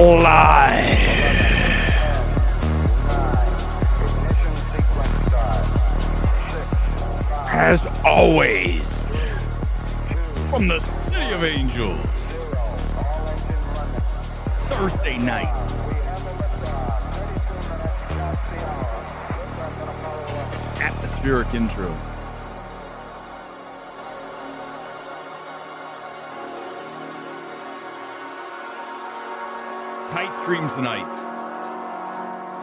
Live. As always, from the City of Angels, Thursday night. Atmospheric intro. Tight streams tonight.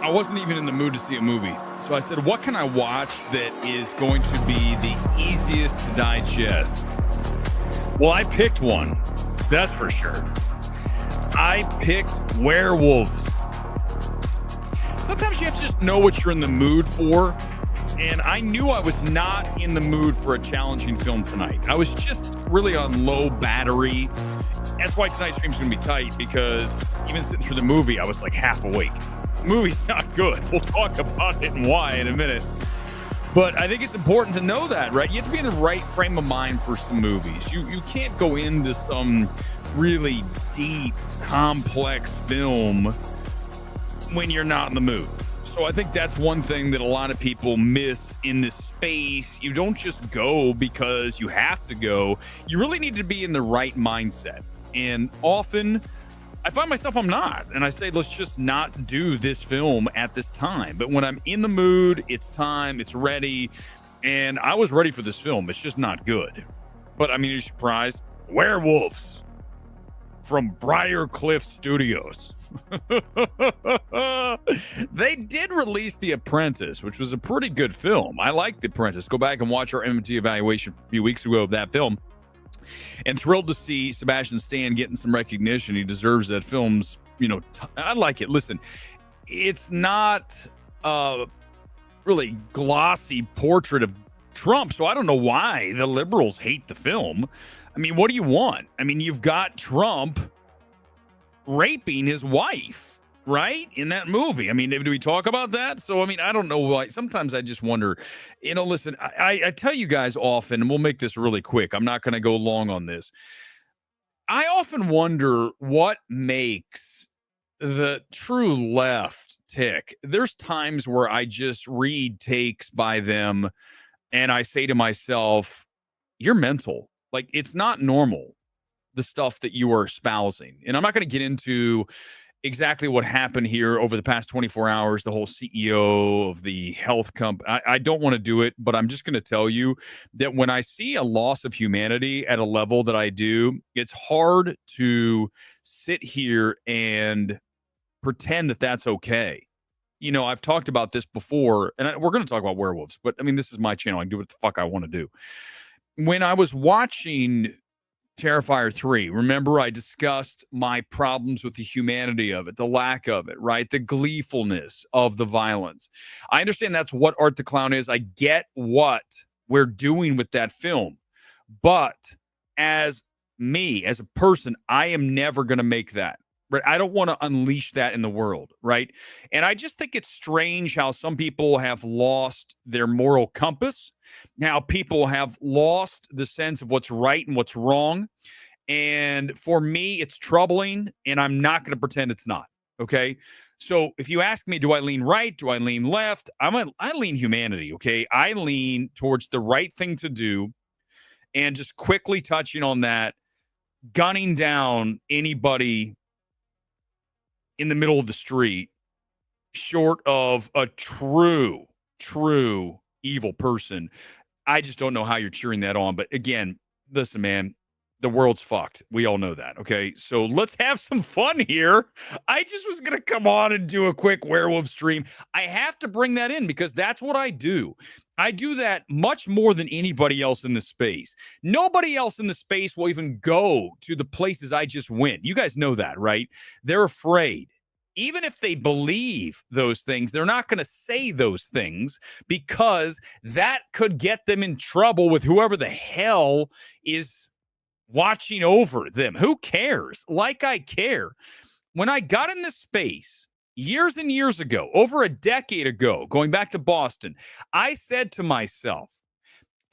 I wasn't even in the mood to see a movie. So I said, what can I watch that is going to be the easiest to digest? Well, I picked one. That's for sure. I picked Werewolves. Sometimes you have to just know what you're in the mood for. And I knew I was not in the mood for a challenging film tonight. I was just really on low battery. That's why tonight's stream's going to be tight, because even sitting through the movie, I was like half awake. The movie's not good. We'll talk about it and why in a minute. But I think it's important to know that, right? You have to be in the right frame of mind for some movies. You can't go into some really deep, complex film when you're not in the mood. So I think that's one thing that a lot of people miss in this space. You don't just go because you have to go. You really need to be in the right mindset. And often I find myself I'm not. And I say, let's just not do this film at this time. But when I'm in the mood, it's time, it's ready. And I was ready for this film. It's just not good. But I mean, you're surprised. Werewolves from Briarcliff Studios. They did release The Apprentice, which was a pretty good film. I like The Apprentice. Go back and watch our MT evaluation a few weeks ago of that film. And thrilled to see Sebastian Stan getting some recognition. He deserves that. Film's, I like it. Listen, it's not a really glossy portrait of Trump, so I don't know why the liberals hate the film. I mean, what do you want? I mean, you've got Trump raping his wife, right? In that movie. I mean, do we talk about that? So, I mean, I don't know why. Sometimes I just wonder, listen, I tell you guys often, and we'll make this really quick. I'm not going to go long on this. I often wonder what makes the true left tick. There's times where I just read takes by them and I say to myself, you're mental. Like, it's not normal, the stuff that you are espousing. And I'm not going to get into exactly what happened here over the past 24 hours, the whole CEO of the health company. I don't want to do it, but I'm just going to tell you that when I see a loss of humanity at a level that I do, it's hard to sit here and pretend that that's okay. I've talked about this before, and we're going to talk about werewolves, but I mean, this is my channel. I can do what the fuck I want to do. When I was watching Terrifier 3, remember I discussed my problems with the humanity of it, the lack of it, right? The gleefulness of the violence. I understand that's what Art the Clown is. I get what we're doing with that film. But as me, as a person, I am never going to make that. Right? I don't want to unleash that in the world, right? And I just think it's strange how some people have lost their moral compass. Now people have lost the sense of what's right and what's wrong. And for me, it's troubling, and I'm not going to pretend it's not, okay? So if you ask me, do I lean right? Do I lean left? I lean humanity, okay? I lean towards the right thing to do. And just quickly touching on that, gunning down anybody in the middle of the street, short of a true evil person, I just don't know how you're cheering that on. But again, listen, man, the world's fucked. We all know that. Okay. So let's have some fun here. I just was going to come on and do a quick werewolf stream. I have to bring that in because that's what I do. I do that much more than anybody else in the space. Nobody else in the space will even go to the places I just went. You guys know that, right? They're afraid. Even if they believe those things, they're not going to say those things because that could get them in trouble with whoever the hell is watching over them. Who cares? Like I care. When I got in this space years and years ago, over a decade ago, going back to Boston, I said to myself,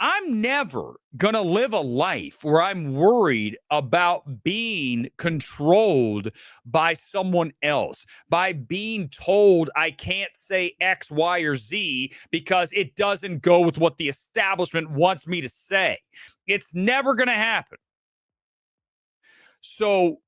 I'm never going to live a life where I'm worried about being controlled by someone else, by being told I can't say X, Y, or Z because it doesn't go with what the establishment wants me to say. It's never going to happen. So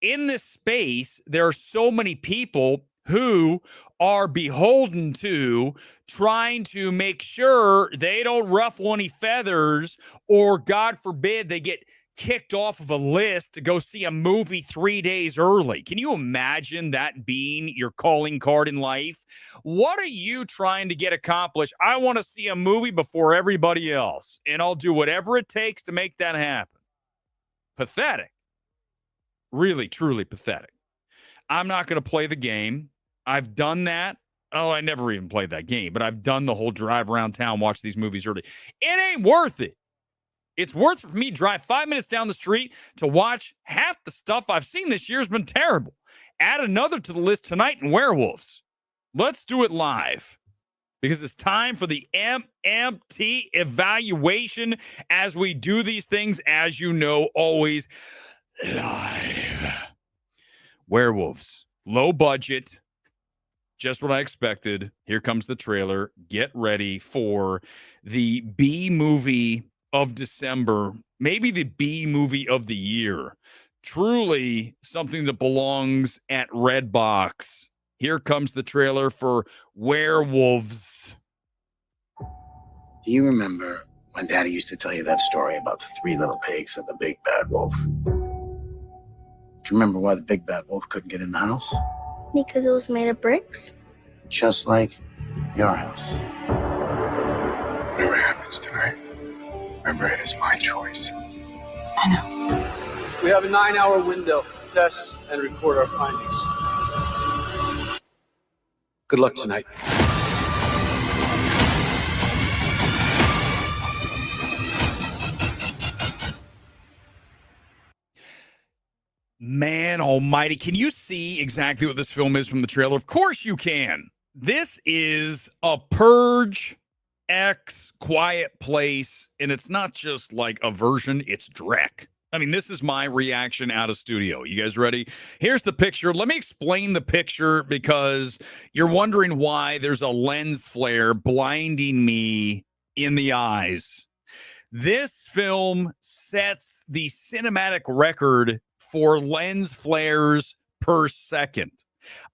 in this space, there are so many people who are beholden to trying to make sure they don't ruffle any feathers, or God forbid they get kicked off of a list to go see a movie 3 days early. Can you imagine that being your calling card in life? What are you trying to get accomplished? I want to see a movie before everybody else, and I'll do whatever it takes to make that happen. Pathetic. Really, truly pathetic. I'm not going to play the game. I've done that. Oh, I never even played that game, but I've done the whole drive around town, watch these movies early. It ain't worth it. It's worth it for me to drive 5 minutes down the street to watch half the stuff I've seen this year has been terrible. Add another to the list tonight in Werewolves. Let's do it live because it's time for the MMT evaluation as we do these things, as you know, always live. Werewolves, low budget, just what I expected. Here comes the trailer. Get ready for the B movie of December, maybe the B movie of the year. Truly something that belongs at Redbox. Here comes the trailer for Werewolves. Do you remember when Daddy used to tell you that story about the 3 little pigs and the big bad wolf? Do you remember why the big bad wolf couldn't get in the house? Because it was made of bricks? Just like your house. Whatever happens tonight, remember it is my choice. I know. We have a 9-hour window to test and record our findings. Good luck tonight. Man almighty, can you see exactly what this film is from the trailer? Of course you can. This is a Purge X Quiet Place, and it's not just like a version, it's Drek. I mean, this is my reaction out of studio. You guys ready? Here's the picture. Let me explain the picture because you're wondering why there's a lens flare blinding me in the eyes. This film sets the cinematic record for lens flares per second.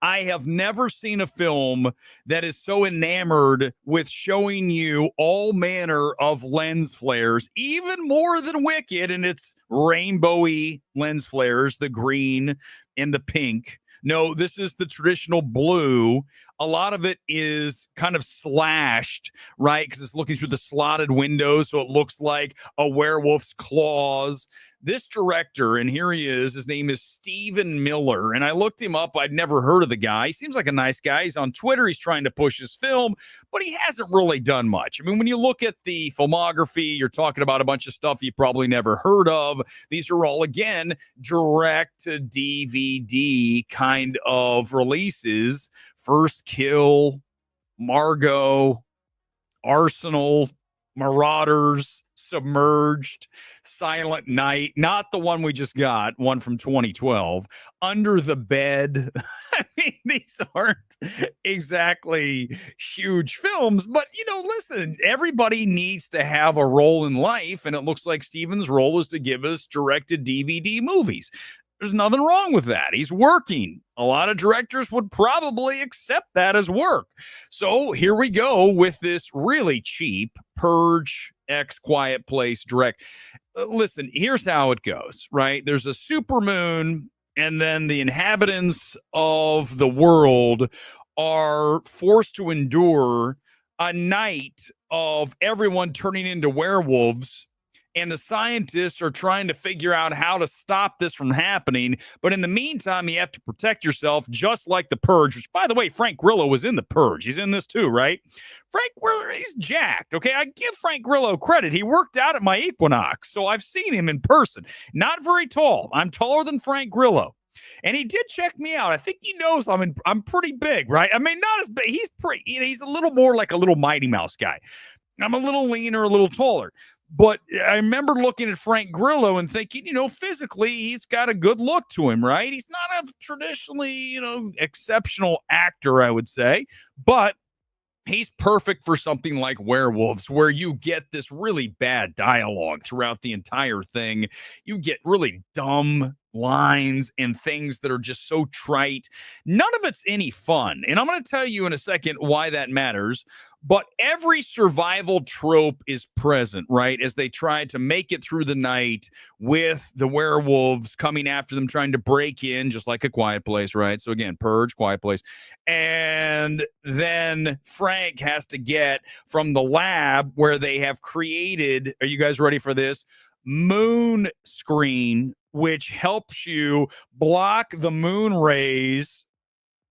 I have never seen a film that is so enamored with showing you all manner of lens flares, even more than Wicked and its rainbowy lens flares, the green and the pink. No, this is the traditional blue. A lot of it is kind of slashed, right? Because it's looking through the slotted windows, so it looks like a werewolf's claws. This director, and here he is, his name is Stephen Miller, and I looked him up. I'd never heard of the guy. He seems like a nice guy. He's on Twitter. He's trying to push his film, but he hasn't really done much. I mean, when you look at the filmography, you're talking about a bunch of stuff you probably never heard of. These are all, again, direct-to-DVD kind of releases. First Kill, Margot, Arsenal, Marauders, Submerged, Silent Night, not the one we just got, one from 2012, Under the Bed. I mean, these aren't exactly huge films, but, you know, listen, everybody needs to have a role in life, and it looks like Steven's role is to give us directed DVD movies. There's nothing wrong with that. He's working. A lot of directors would probably accept that as work. So here we go with this really cheap Purge X Quiet Place direct. Listen, here's how it goes, right? There's a supermoon, and then the inhabitants of the world are forced to endure a night of everyone turning into werewolves. And the scientists are trying to figure out how to stop this from happening. But in the meantime, you have to protect yourself, just like The Purge, which, by the way, Frank Grillo was in The Purge. He's in this too, right? Frank, he's jacked, okay? I give Frank Grillo credit. He worked out at my Equinox, so I've seen him in person. Not very tall. I'm taller than Frank Grillo. And he did check me out. I think he knows I'm pretty big, right? I mean, not as big. He's a little more like a little Mighty Mouse guy. I'm a little leaner, a little taller. But I remember looking at Frank Grillo and thinking, physically, he's got a good look to him, right? He's not a traditionally, exceptional actor, I would say, but he's perfect for something like Werewolves, where you get this really bad dialogue throughout the entire thing. You get really dumb lines and things that are just so trite. None of it's any fun. And I'm going to tell you in a second why that matters. But every survival trope is present, right? As they try to make it through the night with the werewolves coming after them, trying to break in, just like A Quiet Place, right? So again, Purge, Quiet Place. And then Frank has to get from the lab where they have created, are you guys ready for this? Moon screen, which helps you block the moon rays,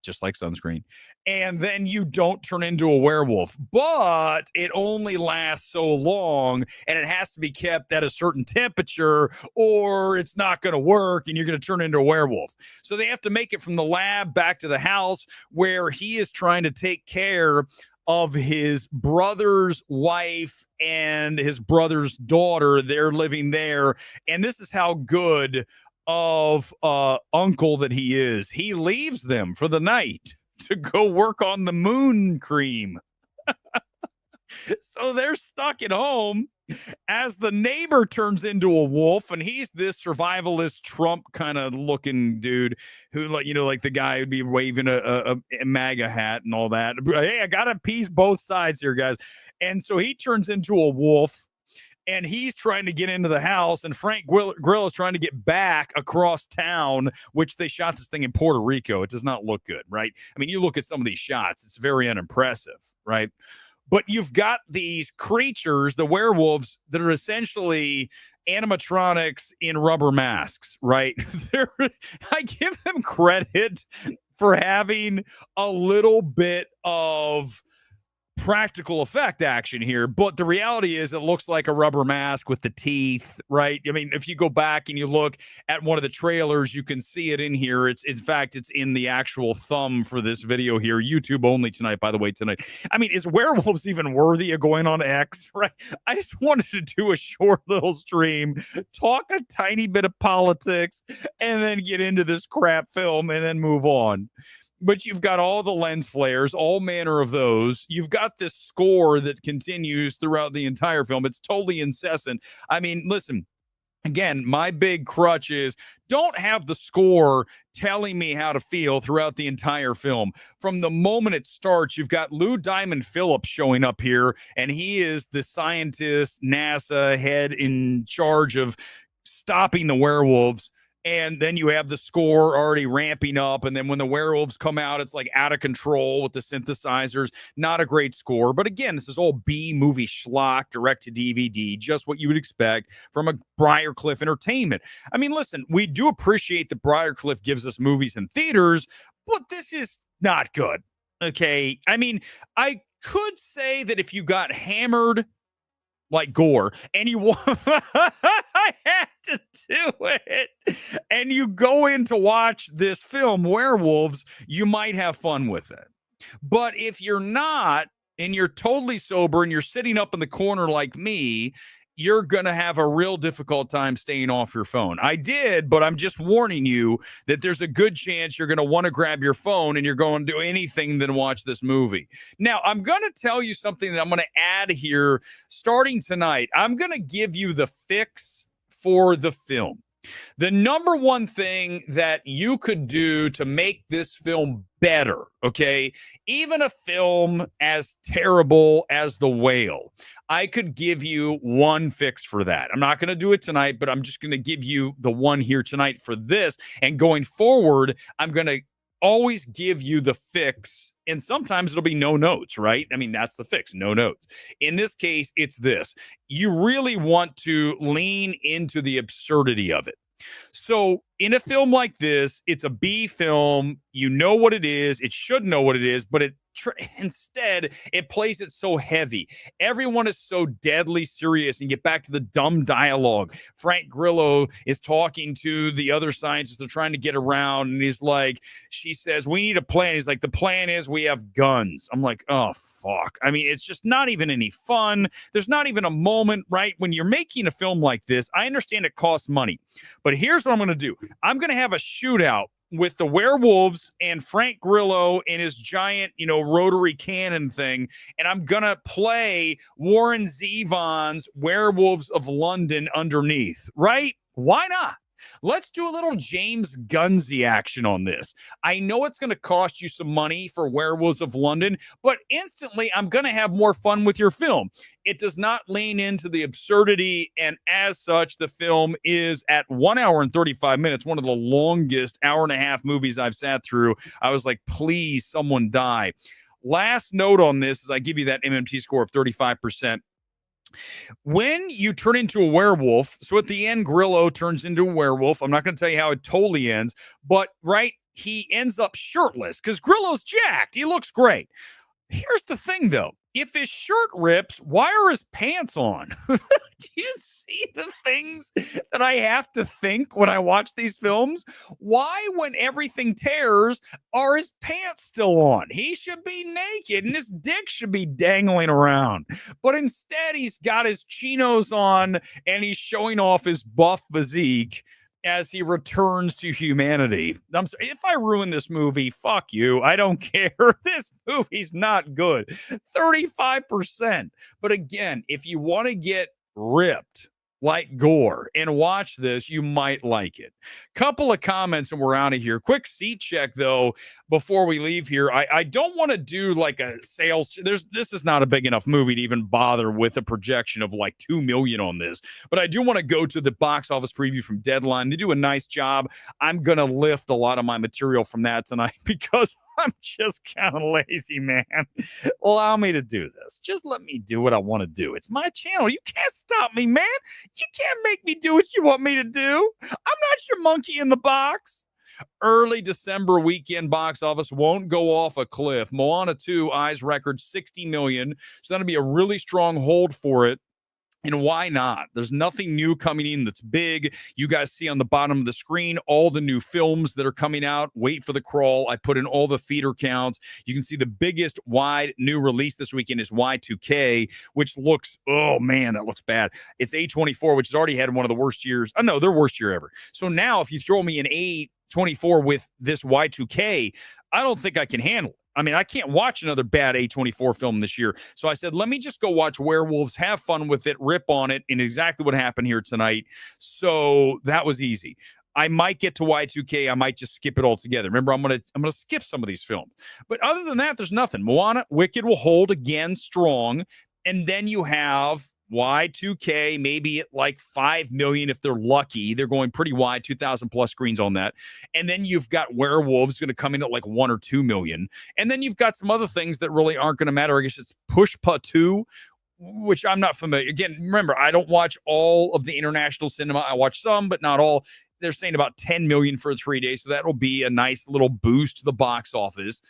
just like sunscreen, and then you don't turn into a werewolf. But it only lasts so long, and it has to be kept at a certain temperature, or it's not going to work, and you're going to turn into a werewolf. So they have to make it from the lab back to the house where he is trying to take care of his brother's wife and his brother's daughter. They're living there, and this is how good of uncle that he is. He leaves them for the night to go work on the moon cream. So they're stuck at home as the neighbor turns into a wolf, and he's this survivalist Trump kind of looking dude who, like the guy who'd be waving a MAGA hat and all that. Hey, I got to appease both sides here, guys. And so he turns into a wolf, and he's trying to get into the house, and Frank Grillo is trying to get back across town, which they shot this thing in Puerto Rico. It does not look good, right? I mean, you look at some of these shots, it's very unimpressive, right? But you've got these creatures, the werewolves, that are essentially animatronics in rubber masks, right? I give them credit for having a little bit of practical effect action here, but the reality is it looks like a rubber mask with the teeth, right? I mean, if you go back and you look at one of the trailers, you can see it in here. It's in the actual thumb for this video here. YouTube only tonight, by the way, tonight. I mean, is Werewolves even worthy of going on X, right? I just wanted to do a short little stream, talk a tiny bit of politics, and then get into this crap film and then move on. But you've got all the lens flares, all manner of those. You've got this score that continues throughout the entire film. It's totally incessant. I mean, listen, again, my big crutch is don't have the score telling me how to feel throughout the entire film. From the moment it starts, you've got Lou Diamond Phillips showing up here, and he is the scientist, NASA head in charge of stopping the werewolves. And then you have the score already ramping up. And then when the werewolves come out, it's like out of control with the synthesizers. Not a great score. But again, this is all B movie schlock, direct to DVD, just what you would expect from a Briarcliff Entertainment. I mean, listen, we do appreciate that Briarcliff gives us movies in theaters, but this is not good. Okay. I mean, I could say that if you got hammered like gore, and you I had to do it, and you go in to watch this film, Werewolves, you might have fun with it. But if you're not, and you're totally sober, and you're sitting up in the corner like me, you're going to have a real difficult time staying off your phone. I did, but I'm just warning you that there's a good chance you're going to want to grab your phone and you're going to do anything than watch this movie. Now, I'm going to tell you something that I'm going to add here starting tonight. I'm going to give you the fix for the film. The number one thing that you could do to make this film better, okay, even a film as terrible as The Whale, I could give you one fix for that. I'm not going to do it tonight, but I'm just going to give you the one here tonight for this. And going forward, I'm going to always give you the fix. And sometimes it'll be no notes, right? I mean, that's the fix, no notes. In this case, it's this. You really want to lean into the absurdity of it. So in a film like this, it's a B film. You know what it is. It should know what it is, but it Instead, it plays it so heavy. Everyone is so deadly serious, and get back to the dumb dialogue. Frank Grillo is talking to the other scientists they're trying to get around, and he's like, she says, we need a plan. He's like, the plan is we have guns. I'm like, oh, fuck. I mean, it's just not even any fun. There's not even a moment, right? When you're making a film like this, I understand it costs money, but here's what I'm going to do. I'm going to have a shootout with the Werewolves and Frank Grillo and his giant, rotary cannon thing. And I'm going to play Warren Zevon's Werewolves of London underneath, right? Why not? Let's do a little James Gunnsy action on this. I know it's going to cost you some money for Werewolves of London, but instantly I'm going to have more fun with your film. It does not lean into the absurdity, and as such, the film is at 1 hour and 35 minutes, one of the longest hour-and-a-half movies I've sat through. I was like, please, someone die. Last note on this is I give you that MMT score of 35%. When you turn into a werewolf, so at the end, Grillo turns into a werewolf. I'm not going to tell you how it totally ends, but right, he ends up shirtless because Grillo's jacked. He looks great. Here's the thing, though. If his shirt rips, why are his pants on? Do you see the things that I have to think when I watch these films? Why, when everything tears, are his pants still on? He should be naked and his dick should be dangling around. But instead, he's got his chinos on and he's showing off his buff physique as he returns to humanity. I'm sorry, if I ruin this movie, fuck you. I don't care. This movie's not good. 35%. But again, if you want to get ripped like gore and watch this, you might like it. Couple of comments and we're out of here. Quick seat check though before we leave here. I don't want to do like a sales. This is not a big enough movie to even bother with a projection of like 2 million on this, but I do want to go to the box office preview from Deadline. They do a nice job. I'm gonna lift a lot of my material from that tonight because I'm just kind of lazy, man. Allow me to do this. Just let me do what I want to do. It's my channel. You can't stop me, man. You can't make me do what you want me to do. I'm not your monkey in the box. Early December weekend box office won't go off a cliff. Moana 2 eyes record 60 million. So that'll be a really strong hold for it. And why not? There's nothing new coming in that's big. You guys see on the bottom of the screen all the new films that are coming out. Wait for the crawl. I put in all the theater counts. You can see the biggest wide new release this weekend is Y2K, which looks, oh man, that looks bad. It's A24, which has already had one of the worst years. Oh no, their worst year ever. So now if you throw me an A24 with this Y2K, I don't think I can handle it. I mean, I can't watch another bad A24 film this year. So I said, let me just go watch Werewolves, have fun with it, rip on it, and exactly what happened here tonight. So that was easy. I might get to Y2K. I might just skip it altogether. Remember, I'm gonna skip some of these films. But other than that, there's nothing. Moana, Wicked will hold again strong. And then you have Y2K, maybe at like 5 million if they're lucky. They're going pretty wide, 2,000 plus screens on that. And then you've got Werewolves going to come in at like 1 or 2 million. And then you've got some other things that really aren't going to matter. I guess it's Pushpa 2, which I'm not familiar. Again, remember, I don't watch all of the international cinema. I watch some, but not all. They're saying about 10 million for 3 days. So that'll be a nice little boost to the box office.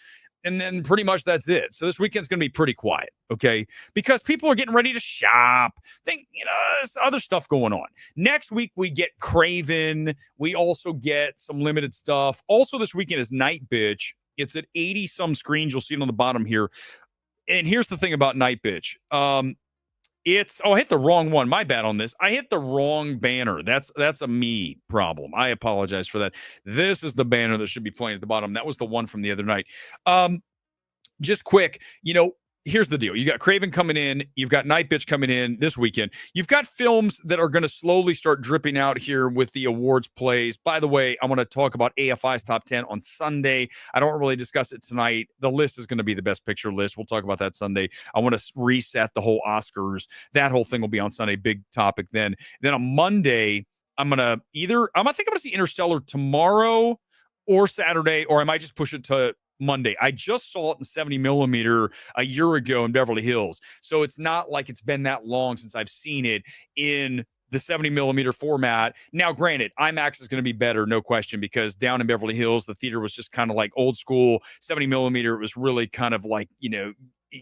And then pretty much that's it. So this weekend's going to be pretty quiet, okay? Because people are getting ready to shop. There's other stuff going on. Next week, we get Craven. We also get some limited stuff. Also this weekend is Night Bitch. It's at 80-some screens. You'll see it on the bottom here. And here's the thing about Night Bitch. I hit the wrong one. My bad on this. I hit the wrong banner. That's a me problem. I apologize for that. This is the banner that should be playing at the bottom. That was the one from the other night. Just quick, here's the deal. You got Craven coming in. You've got Night Bitch coming in this weekend. You've got films that are going to slowly start dripping out here with the awards plays. By the way, I want to talk about AFI's top 10 on Sunday. I don't really discuss it tonight. The list is going to be the best picture list. We'll talk about that Sunday. I want to reset the whole Oscars. That whole thing will be on Sunday. Big topic then. Then on Monday, I think I'm going to see Interstellar tomorrow or Saturday, or I might just push it to Monday. I just saw it in 70 millimeter a year ago in Beverly Hills. So it's not like it's been that long since I've seen it in the 70 millimeter format. Now, granted, IMAX is going to be better, no question, because down in Beverly Hills, the theater was just kind of like old school 70 millimeter. It was really kind of like,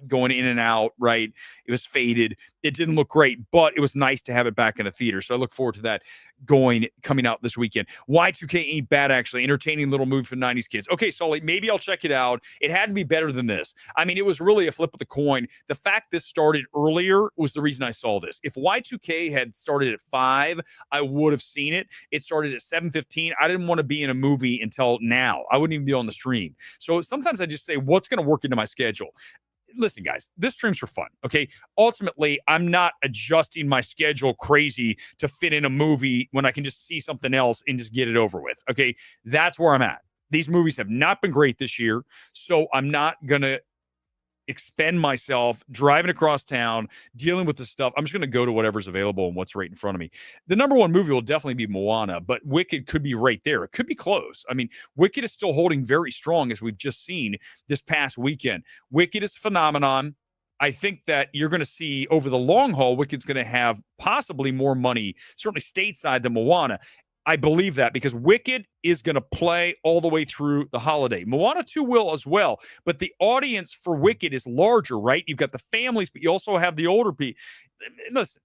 going in and out, right? It was faded. It didn't look great, but it was nice to have it back in a theater. So I look forward to that coming out this weekend. Y2K ain't bad, actually. Entertaining little movie for 90s kids. Okay, Sully, maybe I'll check it out. It had to be better than this. I mean, it was really a flip of the coin. The fact this started earlier was the reason I saw this. If Y2K had started at 5, I would have seen it. It started at 7:15. I didn't want to be in a movie until now. I wouldn't even be on the stream. So sometimes I just say, what's going to work into my schedule? Listen, guys, this stream's for fun, okay? Ultimately, I'm not adjusting my schedule crazy to fit in a movie when I can just see something else and just get it over with, okay? That's where I'm at. These movies have not been great this year, so I'm not going to expend myself driving across town, dealing with this stuff. I'm just going to go to whatever's available and what's right in front of me. The number one movie will definitely be Moana, but Wicked could be right there. It could be close. I mean, Wicked is still holding very strong, as we've just seen this past weekend. Wicked is a phenomenon. I think that you're going to see over the long haul, Wicked's going to have possibly more money, certainly stateside, than Moana. I believe that because Wicked is going to play all the way through the holiday. Moana 2 will as well, but the audience for Wicked is larger, right? You've got the families, but you also have the older people. Listen,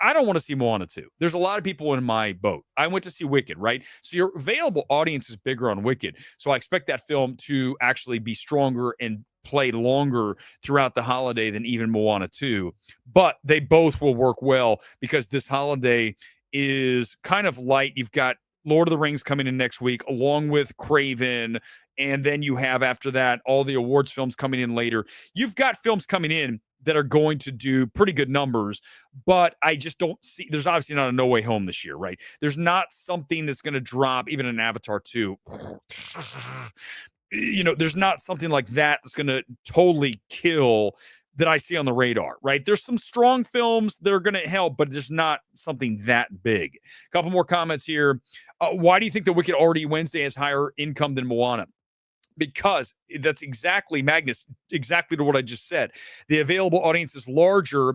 I don't want to see Moana 2. There's a lot of people in my boat. I went to see Wicked, right? So your available audience is bigger on Wicked. So I expect that film to actually be stronger and play longer throughout the holiday than even Moana 2. But they both will work well because this holiday is kind of light. You've got Lord of the Rings coming in next week, along with Craven. And then you have, after that, all the awards films coming in later. You've got films coming in that are going to do pretty good numbers, but I just don't see, there's obviously not a No Way Home this year, right? There's not something that's going to drop, even an Avatar 2. There's not something like that that's going to totally kill that I see on the radar, right? There's some strong films that are going to help, but there's not something that big. A couple more comments here. Why do you think the Wicked already Wednesday has higher income than Moana? Because that's exactly, Magnus, exactly to what I just said. The available audience is larger.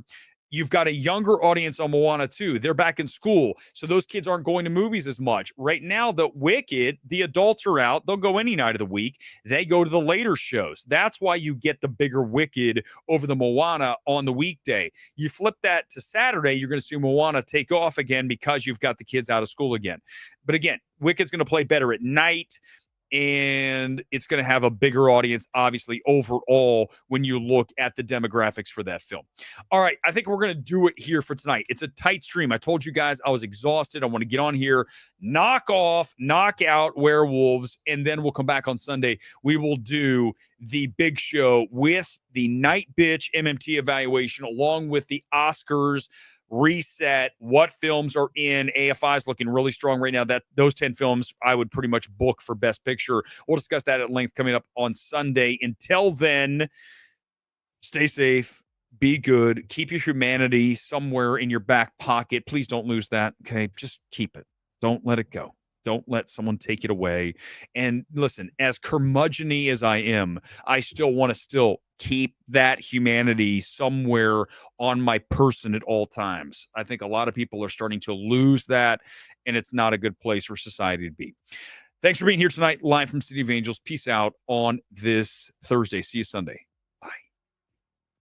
You've got a younger audience on Moana 2. They're back in school, so those kids aren't going to movies as much. Right now, the Wicked, the adults are out. They'll go any night of the week. They go to the later shows. That's why you get the bigger Wicked over the Moana on the weekday. You flip that to Saturday, you're going to see Moana take off again because you've got the kids out of school again. But again, Wicked's going to play better at night, and it's going to have a bigger audience, obviously, overall, when you look at the demographics for that film. All right, I think we're going to do it here for tonight. It's a tight stream. I told you guys I was exhausted. I want to get on here, knock out Werewolves, and then we'll come back on Sunday. We will do the big show with the Night Bitch MMT evaluation, along with the Oscars reset, what films are in. AFI is looking really strong right now. That those 10 films I would pretty much book for Best Picture. We'll discuss that at length coming up on Sunday. Until then, stay safe, be good, keep your humanity somewhere in your back pocket. Please don't lose that, okay? Just keep it. Don't let it go. Don't let someone take it away. And listen, as curmudgeon-y as I am, I still want to keep that humanity somewhere on my person at all times. I think a lot of people are starting to lose that, and it's not a good place for society to be. Thanks for being here tonight, live from City of Angels. Peace out on this Thursday. See you Sunday.